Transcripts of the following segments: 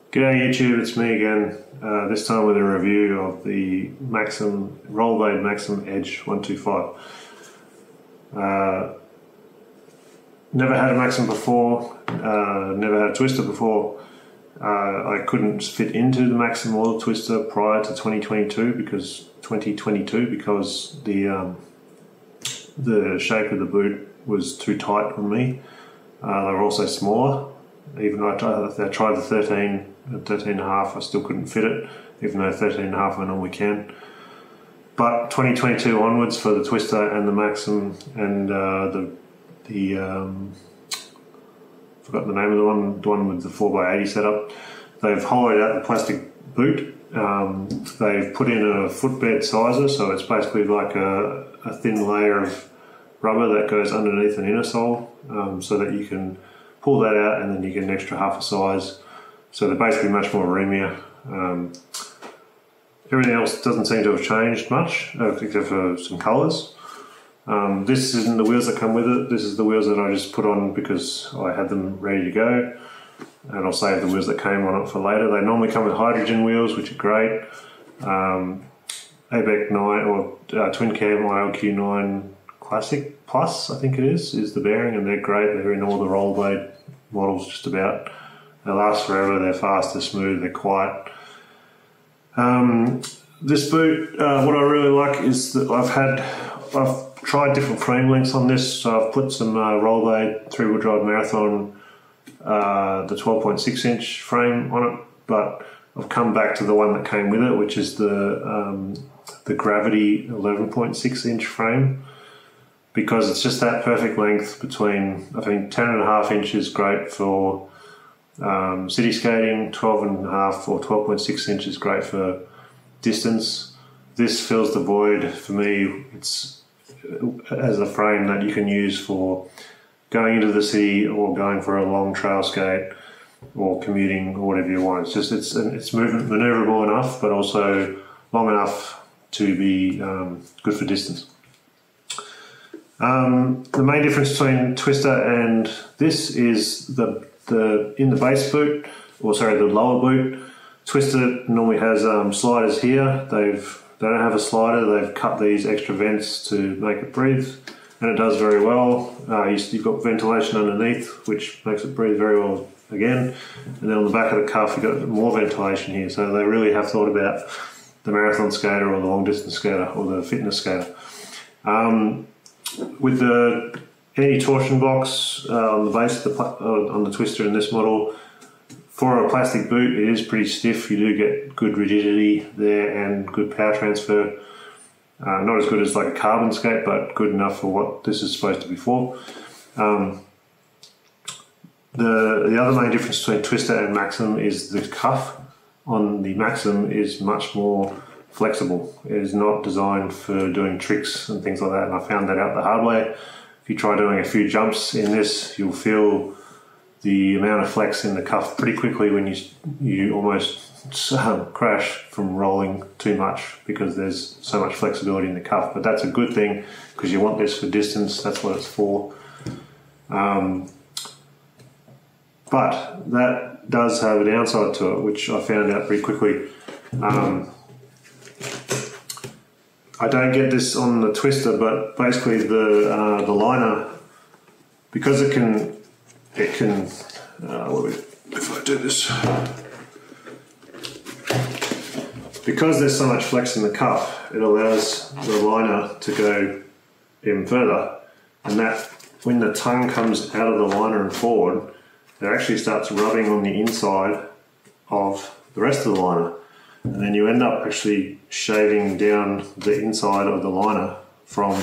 G'day YouTube, it's me again, this time with a review of the Maxxum Rollerblade Maxxum Edge 125. Never had a Maxxum before, never had a twister before. I couldn't fit into the Maxxum or the twister prior to 2022 because the shape of the boot was too tight on me. They were also smaller. Even though I tried the 13 and a half, I still couldn't fit it, even though 13 and a half I normally can. But 2022 onwards for the twister and the Maxxum and forgot the name of the one with the 4x80 setup. They've hollowed out the plastic boot. They've put in a footbed sizer, so it's basically like a thin layer of rubber that goes underneath an inner sole, so that you can pull that out and then you get an extra half a size. So they're basically much more roomier. Everything else doesn't seem to have changed much, except for some colours. This isn't the wheels that come with it. This is the wheels that I just put on because I had them ready to go, and I'll save the wheels that came on it for later. They normally come with hydrogen wheels, which are great. ABEC 9 or Twin Cam ILQ9 Classic Plus, I think it is the bearing, and they're great. They're in all the rollerblade models just about. They last forever, they're fast, they're smooth, they're quiet. This boot, what I really like is that I've tried different frame lengths on this. So I've put some Rollerblade 3-wheel drive Marathon, the 12.6 inch frame on it, but I've come back to the one that came with it, which is the Gravity 11.6 inch frame, because it's just that perfect length between, I think 10.5 inches great for city skating, 12.5 or 12.6 inches great for distance. This fills the void for me. It's as a frame that you can use for going into the city or going for a long trail skate or commuting or whatever you want. It's just it's maneuverable enough, but also long enough to be good for distance. The main difference between twister and this is in the base boot, or sorry, the lower boot. Twister normally has sliders here. They don't have a slider. They've cut these extra vents to make it breathe, and it does very well. You've got ventilation underneath, which makes it breathe very well again. And then on the back of the cuff, you've got more ventilation here. So they really have thought about the marathon skater or the long distance skater or the fitness skater. With the anti-torsion box on the base of on the twister in this model, for a plastic boot, it is pretty stiff. You do get good rigidity there and good power transfer. Not as good as like a carbon skate, but good enough for what this is supposed to be for. The other main difference between twister and Maxxum is the cuff on the Maxxum is much more flexible. It is not designed for doing tricks and things like that, and I found that out the hard way. If you try doing a few jumps in this, you'll feel the amount of flex in the cuff pretty quickly when you almost crash from rolling too much, because there's so much flexibility in the cuff. But that's a good thing, because you want this for distance. That's what it's for. But that does have a downside to it, which I found out pretty quickly. I don't get this on the twister, but basically the liner, because it can if I do this, because there's so much flex in the cuff, it allows the liner to go even further, and that when the tongue comes out of the liner and forward, it actually starts rubbing on the inside of the rest of the liner. And then you end up actually shaving down the inside of the liner from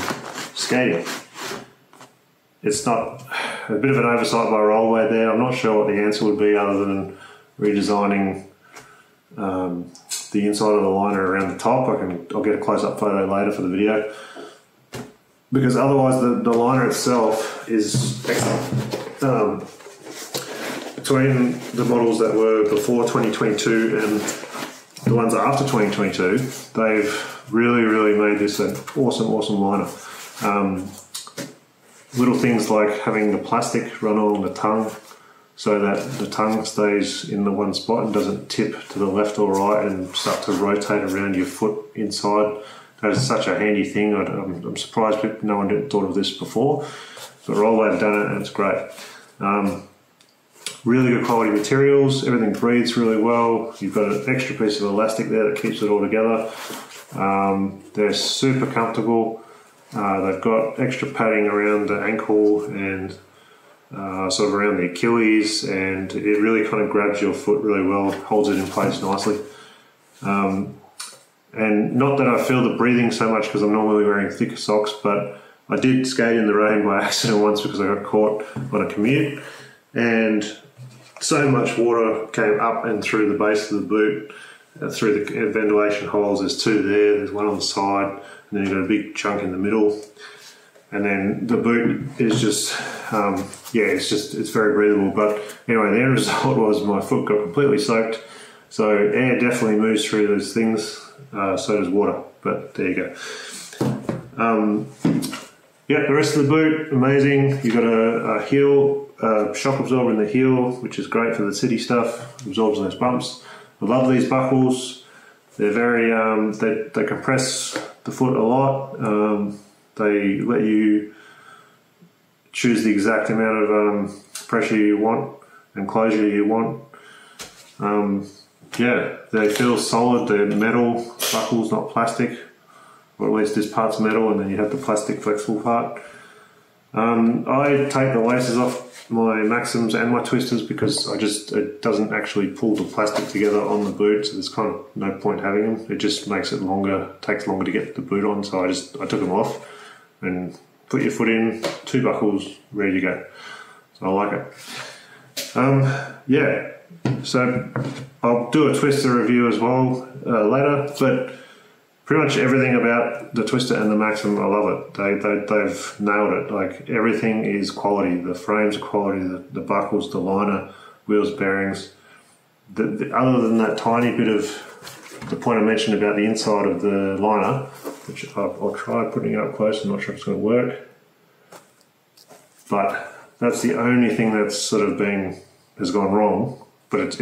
skating. It's not a bit of an oversight by Rollerblade there. I'm not sure what the answer would be other than redesigning the inside of the liner around the top. I'll get a close-up photo later for the video, because otherwise the liner itself is excellent. Between the models that were before 2022 and the ones after 2022, they've really made this an awesome liner. Little things like having the plastic run along the tongue so that the tongue stays in the one spot and doesn't tip to the left or right and start to rotate around your foot inside. That is such a handy thing. I'm surprised no one thought of this before, but Rollway have done it and it's great. Really good quality materials, everything breathes really well. You've got an extra piece of elastic there that keeps it all together. They're super comfortable. They've got extra padding around the ankle and sort of around the Achilles, and it really kind of grabs your foot really well, holds it in place nicely. And not that I feel the breathing so much because I'm normally wearing thicker socks, but I did skate in the rain by accident once because I got caught on a commute, and so much water came up and through the base of the boot, through the ventilation holes. There's two there, there's one on the side, and then you've got a big chunk in the middle. And then the boot is just, it's very breathable. But anyway, the end result was my foot got completely soaked. So air definitely moves through those things, so does water, but there you go. The rest of the boot, amazing. You've got a heel, shock absorber in the heel, which is great for the city stuff, absorbs those bumps. I love these buckles. They're very, they compress the foot a lot. They let you choose the exact amount of pressure you want and closure you want. They feel solid. They're metal buckles, not plastic, or at least this part's metal, and then you have the plastic flexible part. I take the laces off my Maxxums and my twisters because it doesn't actually pull the plastic together on the boot, so there's kind of no point having them. It just makes it longer, takes longer to get the boot on, so I took them off and put your foot in, 2 buckles, ready to go. So I like it. So I'll do a twister review as well later, but pretty much everything about the twister and the Maxxum, I love it. They've nailed it. Like, everything is quality. The frames are quality, the buckles, the liner, wheels, bearings. Other than that tiny bit of the point I mentioned about the inside of the liner, which I'll try putting it up close. I'm not sure if it's going to work, but that's the only thing that's sort of has gone wrong. But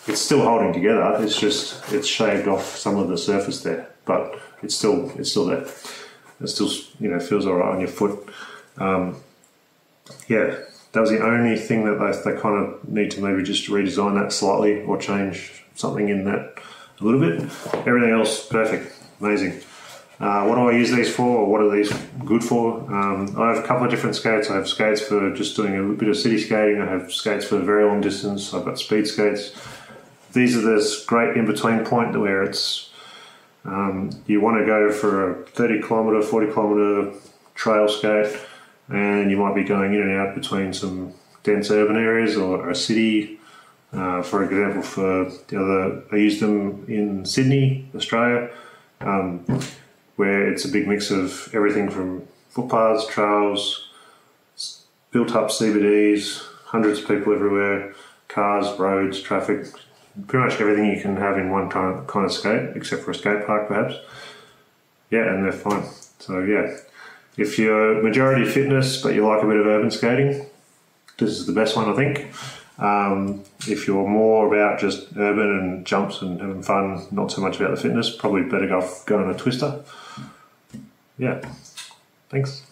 it's still holding together. It's shaved off some of the surface there, but it's still there. It still feels alright on your foot. That was the only thing that they kind of need to maybe just redesign that slightly or change something in that a little bit. Everything else perfect, amazing. What do I use these for, or what are these good for? I have a couple of different skates. I have skates for just doing a bit of city skating. I have skates for very long distance. I've got speed skates. These are this great in-between point where it's you want to go for a 30 kilometre, 40 kilometre trail skate, and you might be going in and out between some dense urban areas or a city. For example, I use them in Sydney, Australia, where it's a big mix of everything from footpaths, trails, built-up CBDs, hundreds of people everywhere, cars, roads, traffic. Pretty much everything you can have in one kind of skate, except for a skate park perhaps. And they're fine. So if you're majority fitness but you like a bit of urban skating, this is the best one, I think. If you're more about just urban and jumps and having fun, not so much about the fitness, probably better go on a twister. Thanks.